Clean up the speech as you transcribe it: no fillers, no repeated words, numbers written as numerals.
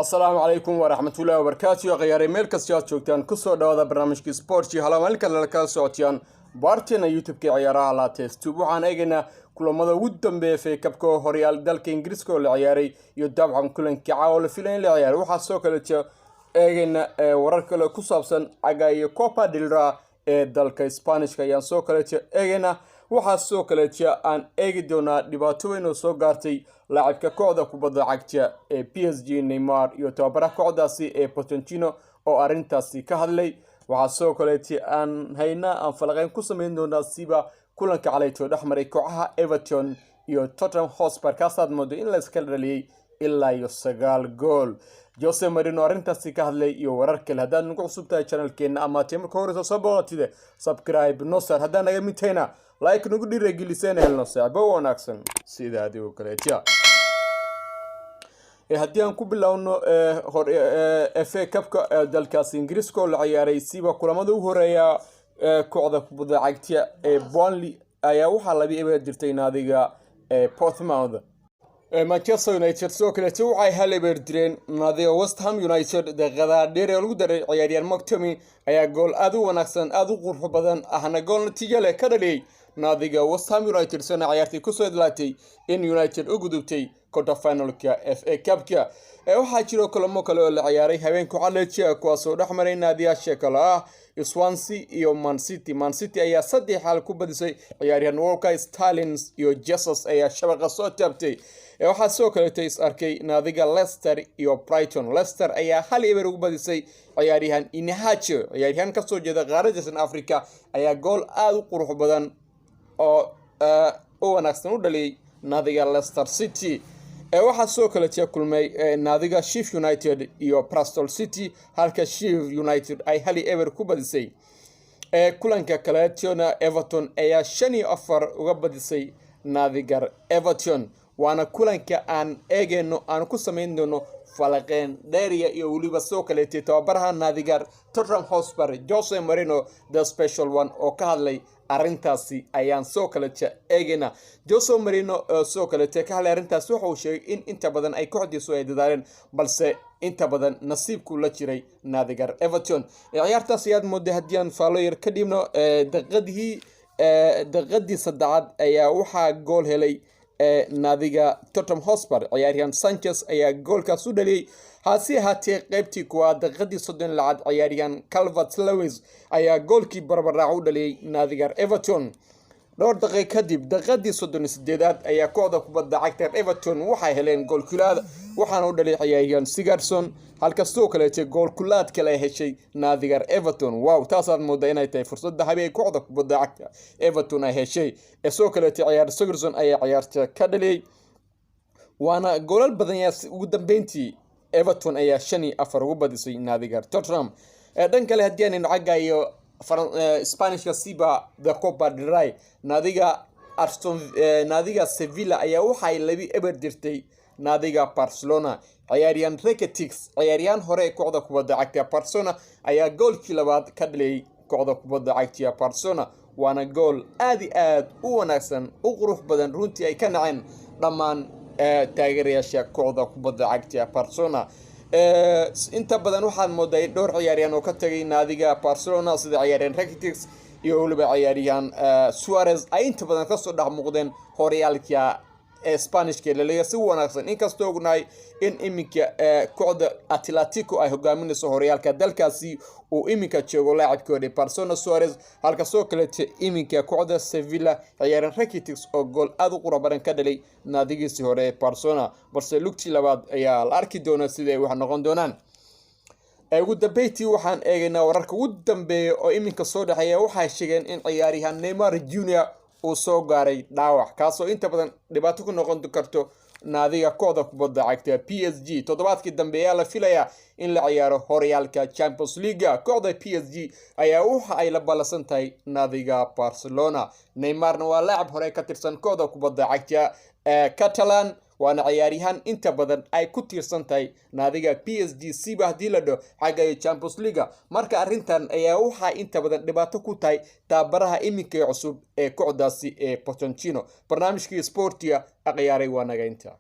السلام عليكم ورحمة الله وبركاته يا غياري ميل كاستيات جوجتان كسو دوادا برنامجكي سبورتي هلا مالك لالكا سوتيان بارتينا يوتيوب كي عيارها لا تستوبو عن ايغنا كلمada ugu dambeeyay FA Cup-ka horyaal dalka Ingiriiska oo la ciyaaray iyo dabcan kulanka caawil filan la ciyaaray waxa soo kale eegayna warar kale ku saabsan aga iyo Copa del Rey ee dalka Isbaanishka ayaan soo kale eegayna waxa soo kale aan eegi doonaa dhibaatooyin oo soo gaartay laacibka kooxda kubadda cagta ee PSG Neymar iyo tababaraha kooxdaasi ee Pochettino oo arintaasi ka hadlay waxa soo kale aan hayna falaqeyn ku sameyn doonaa siba kulanka calayto dhaxmaray kooxaha Everton iyo Tottenham Hotspur kaasad moodo in la iska dhaliyay ilaa iyo 9 gool Jose Mourinho arintaasi ka hadlay iyo warar kale hadaan nagu cusubtahay channelkeena ama tiimka hore soo boqotide subscribe nosar hadaan naga mitayna like nagu dhiirigeliseen helno saaxiibo wanaagsan sida adigu kaleetia haddii aan ku bilowno FA Cup-ka dalkaas Ingiriiska oo la ciyaaray siba kulamada ugu horeeya kooxda kubadda cagta ee Burnley ayaa waxa la biibay jirtay naadiga Portsmouth Manchester United soo kale waxay haleber direen naadiga West Ham United daqiiqada dheer ee lagu daray ciyaaryahan McTominay ayaa gool aad u wanaagsan aad u qurux badan ahna gool natiijo leh ka dhaliyay naadiga West Ham United sana ciyaartii ku soo idlaatay in United u gudubtay quarter finalka FA Cup-ka waxa jiro kulamo kale oo la ciyaaray habeenku calajiya kuwaas oo dhaxmaray naadiyaasha kale ah Swansea iyo Man City ayaa saddex xal ku badisay ciyaaryahan Walker Stallings iyo Jesus ayaa shabaqa soo taabtay waxa soo kale is arkay naadiga Leicester iyo Brighton Leicester ayaa hal eber ugu badisay ciyaaryahan Iheanacho ciyaaryahan ka soo jeeda qaaradda Afrika ayaa gool aad u qurux badan oo wanaagsan u dhaliyay naadiga Leicester City waxa soo kale kulmay naadiga Sheffield United iyo Bristol City halka Sheffield United ay hal eber ku badisay kulanka kale Everton ayaa 5-4 uga badisay naadiga Everton waana kulanka aan eegayno aan ku sameyn doono falaqeen dheeriya iyo waliba soo kale tababaraha naadiga Tottenham Hotspur Jose Mourinho the special one oo ka hadlay arintaasi ayaan soo kale eegayna Jose Mourinho soo kale ka hadlay arintaasi waxa uu sheegay in inta badan ay kooxdiisu ay dadaaleen balse inta badan nasiibku la jiray naadiga Everton ciyaartaasi aad moodo hadiyaan follower ka dhibno daqiiqadii saddexaad ayaa waxa gool helay naadiga Tottenham Hotspur ciyaaryahan Sanchez ayaa goolkaas u dhaliyay hase haatee qaybtii kuwa daqiiqadii 30 lacag ciyaaryahan Calvert-Lewin ayaa goolkii barbarac u dhaliyay naadiga Everton dhowr daqiiqo kadib daqiiqadii 38aad ayaa kooxda kubadda cagta Everton waxay heleen gool kulaad waxaana u dhaliyay ciyaaryahan Sigurdsson halka soo kale gool kulaad kale heshay naadiga Everton wow taasaad moodaa inay tahay fursad dahabi ay kooxda kubadda cagta Everton ay heshay soo kale ciyaar Sigurdsson ayaa ciyaarta ka dhaliyay waana goolal badan ugu dambeyntii Everton ayaa 5-4 ugu badisay naadiga Tottenham dhan kale hadii aan cagayo Isbaanishka siba the Copa del Rey naadiga Sevilla ayaa waxay labi eber dirtay naadiga Barcelona ciyaaryahan Rakitic ciyaaryahan hore kooxda kubadda cagta Barcelona ayaa goolkii labaad ka dhaliyay kooxda kubadda cagta Barcelona waana gool aad u wanaagsan u qurux badan runtii ay ka naceen dhammaan taageerayaasha kooxda kubadda cagta Barcelona inta badan waxaan mooday dhowr ciyaaryahan oo ka tagay naadiga Barcelona sida ciyaaryahan Rakitic iyo waliba ciyaaryahan Suarez ay inta badan ka soo dhax muuqdeen horyaalka Isbaanishka la leeyahay si wanaagsan inkastoo ognahay in iminka kooxda Atletico ay hogaaminayso horyaalka dalkaasi oo iminka joogo laacibkooda Barcelona Suarez halka soo kale iminka kooxda Sevilla ciyaaryahan Rakitic oo gool aad u qurux badan ka dhalay naadigiisii hore Barcelona balse lugtii labaad ayaa la arki doonaa sida ay wax noqon doonaan ugu dambeeytii waxaan eegaynaa wararka ugu dambeeya oo iminka soo dhaxeeya waxay sheegeen in ciyaaryahan Neymar Jr uu soo gaaray dhaawac kaasoo inta badan dhibaato ku noqon karto naadiga kooxda kubadda cagta PSG toddobaadkii dambe ayaa la filayaa in la ciyaaro horyaalka Champions League kooxda PSG ayaa waxa ay la ballansan tahay naadiga Barcelona Neymarna waa laacib hore ka tirsan kooxda kubadda cagta Catalan waana ciyaaryahan inta badan ay ku tiirsan tahay naadiga PSG siba hadii la dhaho xagga Champions League marka arintan ayaa waxa inta badan dhibaato ku tahay tababaraha iminka cusub ee kooxdaasi ee Pochettino barnaamijkii sportiga aqyaaray waa naga inta